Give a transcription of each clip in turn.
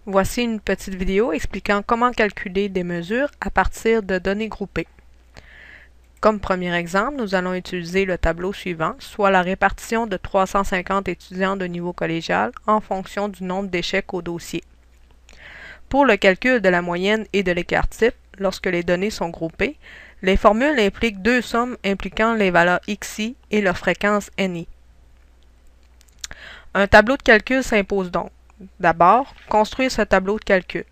Voici une petite vidéo expliquant comment calculer des mesures à partir de données groupées. Comme premier exemple, nous allons utiliser le tableau suivant, soit la répartition de 350 étudiants de niveau collégial en fonction du nombre d'échecs au dossier. Pour le calcul de la moyenne et de l'écart-type, lorsque les données sont groupées, les formules impliquent deux sommes impliquant les valeurs xi et leur fréquence ni. Un tableau de calcul s'impose donc. D'abord, construire ce tableau de calcul.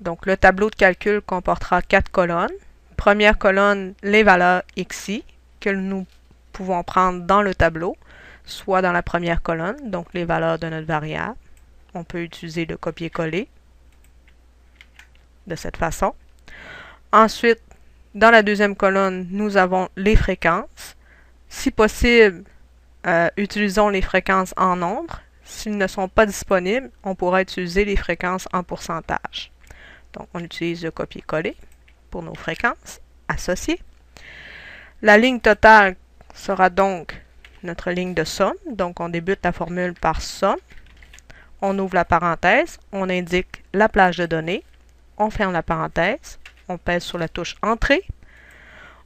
Donc, le tableau de calcul comportera 4 colonnes. Première colonne, les valeurs xi que nous pouvons prendre dans le tableau, soit dans la première colonne, donc les valeurs de notre variable. On peut utiliser le copier-coller de cette façon. Ensuite, dans la deuxième colonne, nous avons les fréquences. Si possible, utilisons les fréquences en nombre. S'ils ne sont pas disponibles, on pourra utiliser les fréquences en pourcentage. Donc, on utilise le copier-coller pour nos fréquences associées. La ligne totale sera donc notre ligne de somme. Donc, on débute la formule par somme. On ouvre la parenthèse, on indique la plage de données, on ferme la parenthèse, on pèse sur la touche Entrée.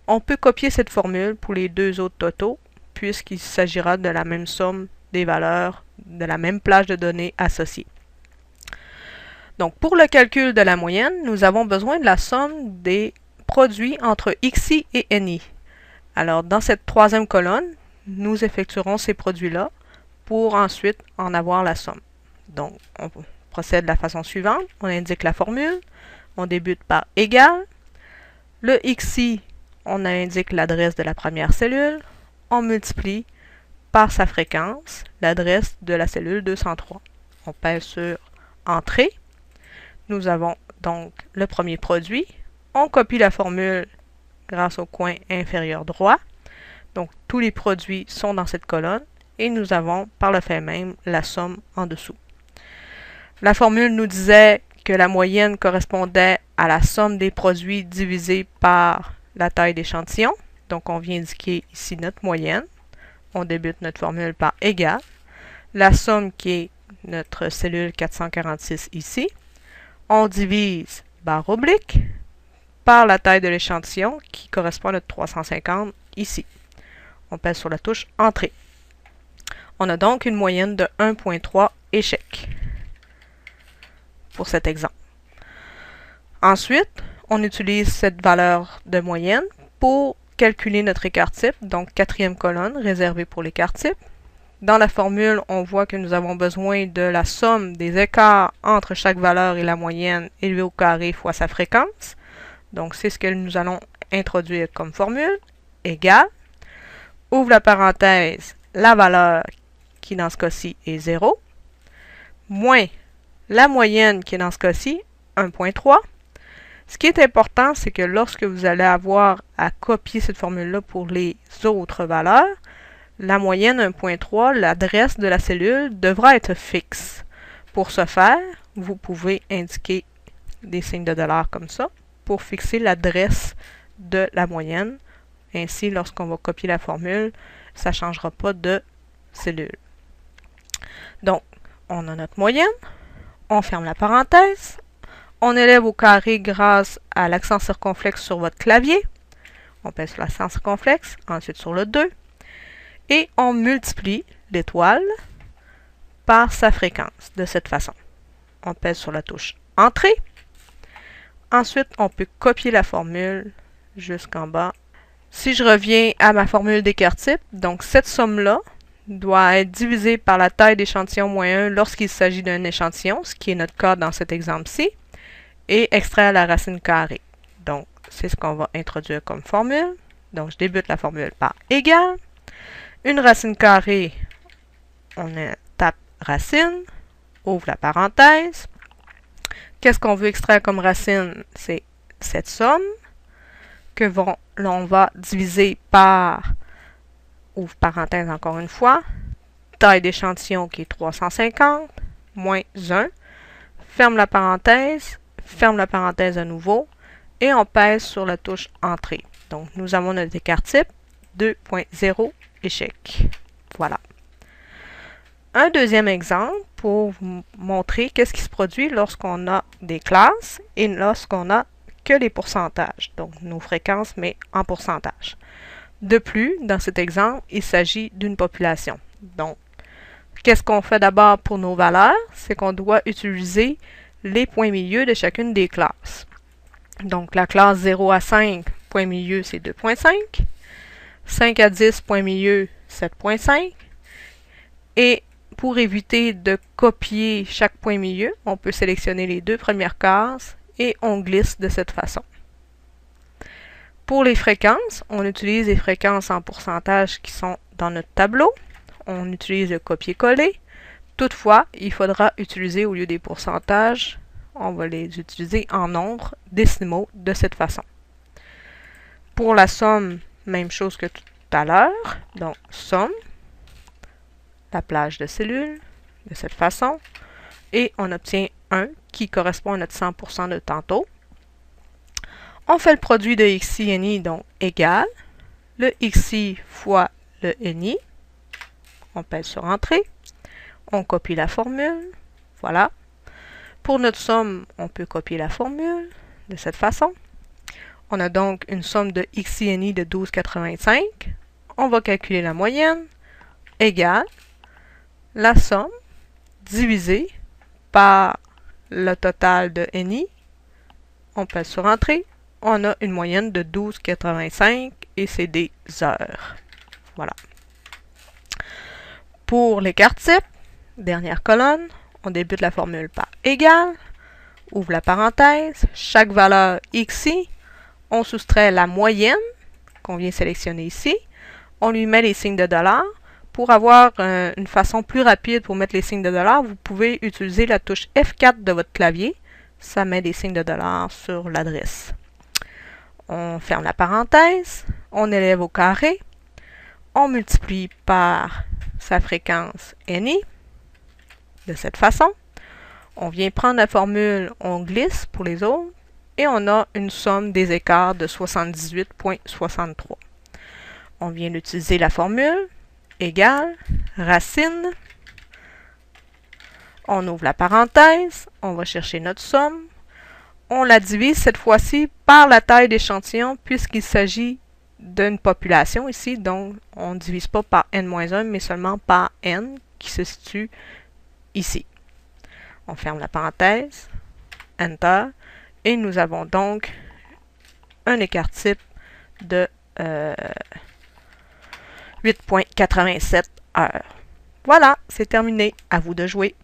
On peut copier cette formule pour les deux autres totaux, puisqu'il s'agira de la même somme des valeurs de la même plage de données associée. Donc, pour le calcul de la moyenne, nous avons besoin de la somme des produits entre xi et ni. Alors, dans cette troisième colonne, nous effectuerons ces produits-là pour ensuite en avoir la somme. Donc, on procède de la façon suivante. On indique la formule. On débute par égal. Le xi, on indique l'adresse de la première cellule. On multiplie par sa fréquence, l'adresse de la cellule 203. On pèse sur Entrée. Nous avons donc le premier produit. On copie la formule grâce au coin inférieur droit. Donc, tous les produits sont dans cette colonne et nous avons par le fait même la somme en dessous. La formule nous disait que la moyenne correspondait à la somme des produits divisée par la taille d'échantillon. Donc, on vient indiquer ici notre moyenne. On débute notre formule par égal. La somme qui est notre cellule 446 ici. On divise barre oblique par la taille de l'échantillon qui correspond à notre 350 ici. On pèse sur la touche Entrée. On a donc une moyenne de 1,3 échecs pour cet exemple. Ensuite, on utilise cette valeur de moyenne pour calculer notre écart-type, donc quatrième colonne réservée pour l'écart-type. Dans la formule, on voit que nous avons besoin de la somme des écarts entre chaque valeur et la moyenne élevée au carré fois sa fréquence. Donc, c'est ce que nous allons introduire comme formule. Égal. Ouvre la parenthèse, la valeur qui dans ce cas-ci est 0, moins la moyenne qui est dans ce cas-ci, 1,3. Ce qui est important, c'est que lorsque vous allez avoir à copier cette formule-là pour les autres valeurs, la moyenne 1,3, l'adresse de la cellule devra être fixe. Pour ce faire, vous pouvez indiquer des signes de $ comme ça pour fixer l'adresse de la moyenne. Ainsi, lorsqu'on va copier la formule, ça ne changera pas de cellule. Donc, on a notre moyenne. On ferme la parenthèse. On élève au carré grâce à l'accent circonflexe sur votre clavier. On pèse sur l'accent circonflexe, ensuite sur le 2. Et on multiplie l'étoile par sa fréquence de cette façon. On pèse sur la touche Entrée. Ensuite, on peut copier la formule jusqu'en bas. Si je reviens à ma formule d'écart-type, donc cette somme-là doit être divisée par la taille d'échantillon moins 1 lorsqu'il s'agit d'un échantillon, ce qui est notre cas dans cet exemple-ci, et extraire la racine carrée. Donc, c'est ce qu'on va introduire comme formule. Donc, je débute la formule par égal. Une racine carrée, on tape racine, ouvre la parenthèse. Qu'est-ce qu'on veut extraire comme racine? C'est cette somme que l'on va diviser par, ouvre parenthèse encore une fois, taille d'échantillon qui est 350, moins 1, ferme la parenthèse à nouveau, et on pèse sur la touche Entrée. Donc, nous avons notre écart-type 2,0 échec. Voilà. Un deuxième exemple pour vous montrer qu'est-ce qui se produit lorsqu'on a des classes et lorsqu'on a que les pourcentages, donc nos fréquences, mais en pourcentage. De plus, dans cet exemple, il s'agit d'une population. Donc, qu'est-ce qu'on fait d'abord pour nos valeurs? C'est qu'on doit utiliser les points milieux de chacune des classes. Donc, la classe 0 à 5, point milieu, c'est 2.5. 5 à 10, point milieu, 7.5. Et pour éviter de copier chaque point milieu, on peut sélectionner les deux premières cases et on glisse de cette façon. Pour les fréquences, on utilise les fréquences en pourcentage qui sont dans notre tableau. On utilise le copier-coller. Toutefois, il faudra utiliser au lieu des pourcentages, on va les utiliser en nombres décimaux de cette façon. Pour la somme, même chose que tout à l'heure. Donc, somme, la plage de cellules, de cette façon. Et on obtient 1 qui correspond à notre 100% de tantôt. On fait le produit de XI, NI, donc égal le XI fois le NI. On pèse sur Entrée. On copie la formule. Voilà. Pour notre somme, on peut copier la formule de cette façon. On a donc une somme de XI, NI de 12,85. On va calculer la moyenne. Égale la somme divisée par le total de NI. On pèse sur Entrée. On a une moyenne de 12,85 et c'est des heures. Voilà. Pour l'écart type, dernière colonne, on débute la formule par égal, ouvre la parenthèse, chaque valeur XI, on soustrait la moyenne qu'on vient sélectionner ici, on lui met les signes de $. Pour avoir une façon plus rapide pour mettre les signes de $, vous pouvez utiliser la touche F4 de votre clavier. Ça met des signes de $, sur l'adresse. On ferme la parenthèse, on élève au carré, on multiplie par sa fréquence NI, de cette façon. On vient prendre la formule, on glisse pour les autres, et on a une somme des écarts de 78,63. On vient d'utiliser la formule, égale, racine, on ouvre la parenthèse, on va chercher notre somme, on la divise cette fois-ci par la taille d'échantillon puisqu'il s'agit d'une population ici, donc on ne divise pas par n-1 mais seulement par n qui se situe ici. On ferme la parenthèse, Enter, et nous avons donc un écart type de 8,87 heures. Voilà, c'est terminé. À vous de jouer.